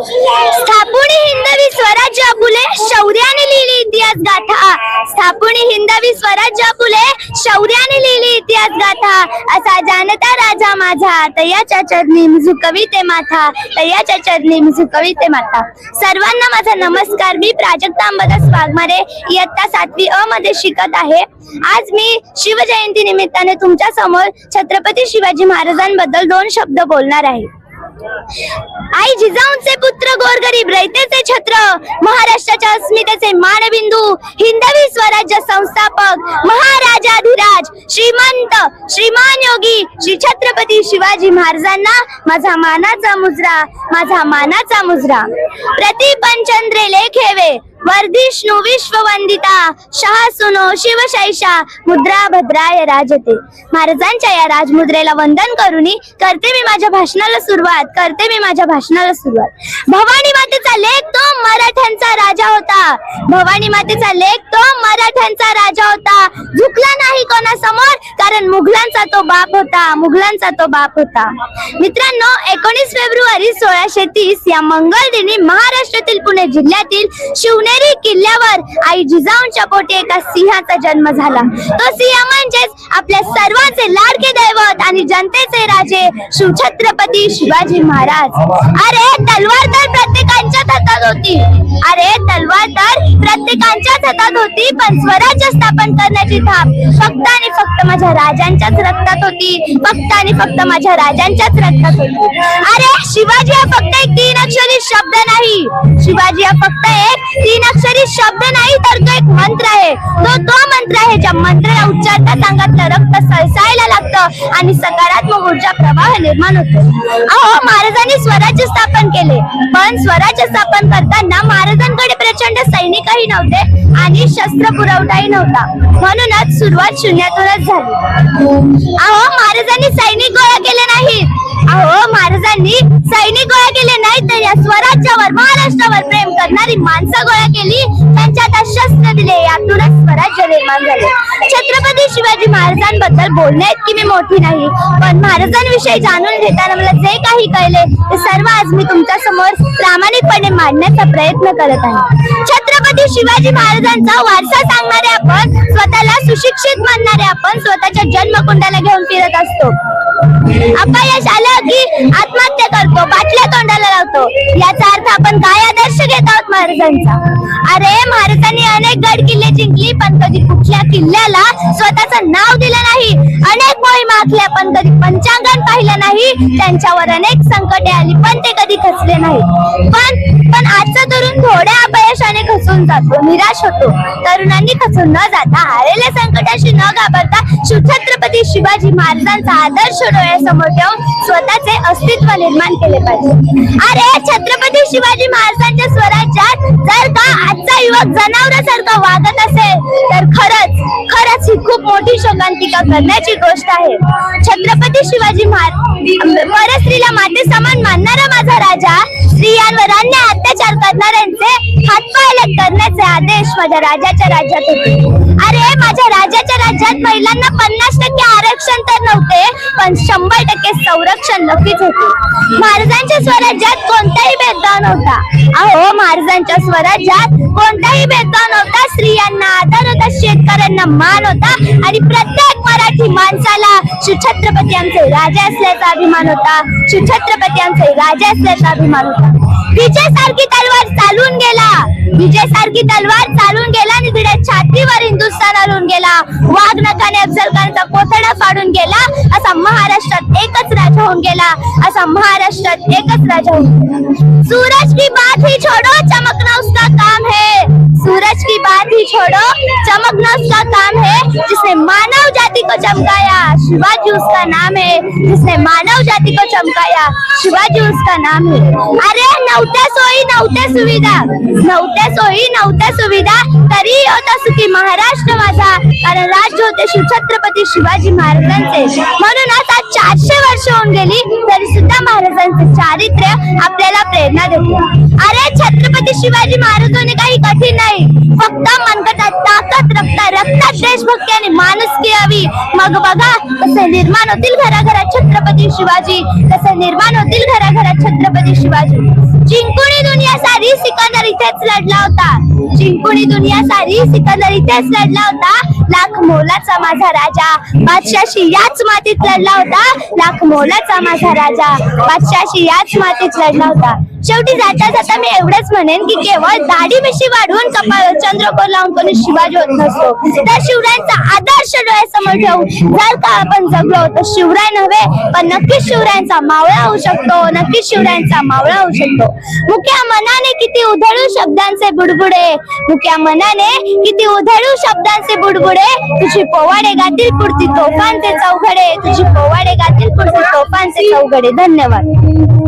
स्थापुनी हिंदवी स्वराज्य फुले शौर्याने लिहिली इतिहास गाथा. स्थापुनी हिंदवी स्वराज्य फुले शौर्याने लिहिली इतिहास गाथा. असा जानता राजा माझा तयाच्या चरणी झुकविते माथा. तयाच्या चरणी झुकविते माथा. सर्वांना माझा नमस्कार. मी प्राजक्ता अंबादास वाघमारे इयत्ता 7वी अ मध्ये शिकत आहे. आज मी शिवजयंती निमित्ताने तुमच्या समोर छत्रपती शिवाजी महाराजांबद्दल 2 शब्द बोलणार आहे. आई जिजाऊंचे पुत्र गोरगरीब रयतेचे छत्र, महाराष्ट्राच्या अस्मितेचे मानबिंदू, हिंदवी स्वराज्य संस्थापक, महाराजाधिराज, श्रीमंत, श्रीमान योगी श्री छत्रपती शिवाजी महाराजांना माझा मानाचा मुजरा. माझा मानाचा मुजरा. प्रतिपंचंद्रे लेखेवे वर्धिष्णु विश्ववंदिता, शहासुनो शिवशैषा मुद्रा भद्राय राजते. महाराजांच्या या राजमुद्रेला वंदन करूनी करते मी माझ्या भाषणाला सुरुवात. भवानी मातेचा लेख तो मराठ्यांचा राजा होता. भवानी मातेचा लेख तो मराठ्यांचा राजा होता. झुकला नाही कोणासमोर, कारण मुघलांचा तो बाप होता. मित्रांनो, 19 फेब्रुवारी 1630 या मंगळ दिनी महाराष्ट्रातील पुणे जिल्ह्यातील शिवनेरी किल्ल्यावर आई जिजाऊंच्या पोटी एका सिंहाचा जन्म झाला. तो सिंह म्हणजेच आपल्या सर्वांचे लाडके दैवत आणि जनतेचे राजे शिवछत्रपती शिवाजी महाराज. अरे तलवार तर प्रत्येकाच्या हातात होती, पण स्वराज्य स्थापन करण्याची थाप फक्त आणि फक्त माझ्या राजांच्याच रक्तात होती. अरे शिवाजी हा फक्त एक 3 अक्षरी शब्द नाही. तर तो एक मंत्र आहे. तो मंत्र आहे ज्या मंत्राला उच्चारता अंगातलं रक्त सळसायला लागतं आणि सकारात्मक ऊर्जा प्रवाह निर्माण होतो. अहो, महाराजांनी स्वराज्य स्थापन केले, पण स्वराज्य स्थापन करताना महाराजांकडे प्रचंड सैनिकही नव्हते आणि शस्त्र पुरवठाही नव्हता. म्हणूनच सुरुवात शून्यातूनच झाली. अहो, महाराजांनी सैनिक गोळा केले नाहीत. तर या स्वराज्यावर, महाराष्ट्रावर प्रेम करणारी माणसं गोळा केली. त्यांच्या हातात शस्त्र दिले. यातूनच स्वराज्य निर्माण झाले. छत्रपती शिवाजी महाराजांबद्दल बोलणे इतकी मी मोठी नाही, पण महाराजांविषयी जाणून घेताना मला जे काही कळले ते सर्व आज मी तुमच्या समोर प्रामाणिकपणे मांडण्याचा प्रयत्न करत आहे. छत्रपती शिवाजी महाराजांचा वारसा सांगणारे आपण, स्वतःला सुशिक्षित मानणारे आपण स्वतःच्या जन्मकुंडाला घेऊन फिरत असतो. अपयश आलं की आत्महत्या करतो, बाटल्या तोंडाला लावतो. याचा अर्थ आपण काय आदर्श घेत आहोत महाराजांचा? अरे, महाराजांनी अनेक गड किल्ले जिंकली, पण कधी कुठल्या किल्ल्याला स्वतःचं नाव दिलं नाही. अनेक मोहिमा आखल्या, पण कधी पंचांगण पाहिलं नाही. त्यांच्यावर अनेक संकटे आली, पण ते कधी खचले नाही. पण आजचा तरुण थोड्या अपयशाने खचून जातो, निराश होतो. तरुणांनी खचून न जाता, आलेल्या संकटाशी न घाबरता शिवछत्रपती शिवाजी महाराजांचा आदर्श डोळ्यासमोर ठेवून स्वतःचे अस्तित्व निर्माण केले पाहिजे. अरे, छत्रपती शिवाजी महाराजांच्या स्वराज्यात जर का आजचा युवक जनावरासारखा वागत असेल तर खरंच ही खूप मोठी शोकांतिका करण्याची गोष्ट आहे. छत्रपती शिवाजी परस्त्रीला माते समान मानणारा माझा राजा, स्त्रियांवर अन्याय अत्याचार करणाऱ्यांचे हातपाय अलग करण्याचे आदेश माझ्या राजाच्या राज्यात होते. अरे, माझ्या राजाच्या राज्यात महिलांना 50% आरक्षण तर नव्हते, पण 100% संरक्षण नक्कीच होते. महाराजांच्या स्वराज्यात कोणताही भेदभाव नव्हता. अहो, महाराजांच्या स्वराज्यात कोणताही भेदभाव नव्हता. स्त्रियांना आदर होता, शेतकऱ्यांना मान होता आणि प्रत्येक मराठी माणसाला शिवछत्रपती आमचे राजे असल्याचा अभिमान होता. विजयसारखी तलवार चालून गेला आणि तिथे छातीवर हिंदुस्थान हलवून गेला. वाघ नखाने अफजल खानचा कोथळा फाडून गेला. असा महाराष्ट्रात एकच राजा होऊन गेला. सूरज की बात ही छोड़ो, चमकना उसका काम है. जिसने मानव जाति को चमकाया, शिवाजी उसका नाम है. अरे, नव्हत्या सुविधा तरी होता सुखी महाराष्ट्र माझा, कारण राज्य होते शिवछत्रपती शिवाजी महाराजांचे. म्हणूनच आज 400 वर्ष होऊन गेली तरी सुद्धा महाराजांचे चारित्र्य आपल्याला प्रेरणा देते. अरे, छत्रपती शिवाजी महाराजांनी काही कठीण नाही, फक्त मनगटात ताकद, रक्तात देशभक्ती आणि माणुसकी हवी. मग बघा कसे निर्माण होतील घराघरात छत्रपती शिवाजी. जिंकुणी इथेच लढला होता. जिंकुणी दुनिया सारी सिकंदर इथेच लढला होता. लाख मोलाचा माझा राजा बादशाशी याच मातीत लढला होता. लाख मोलाचा माझा राजा बादशाशी याच मातीत लढला होता. शेवटी जाता जाता मी एवढंच म्हणेन की केवळ दाढी मिशी वाढवून कपाळ चंद्रकोर लावून कोणी शिवाजी होत नसतो. तर शिवरायांचा आदर्श डोळ्यासमोर ठेवून जर का आपण जगलो तर शिवराय नव्हे पण नक्कीच शिवरायांचा मावळा होऊ शकतो. नक्कीच शिवरायांचा मावळा होऊ शकतो. मुक्या मनाने किती उधळू शब्दांचे बुडबुडे, मुक्या मनाने किती उधळू शब्दांचे बुडबुडे, तुझी पोवाडे गातील पुढती तोफांचे चौघडे, तुझी पोवाडे गातील पुढती तोफांचे चौघडे. धन्यवाद.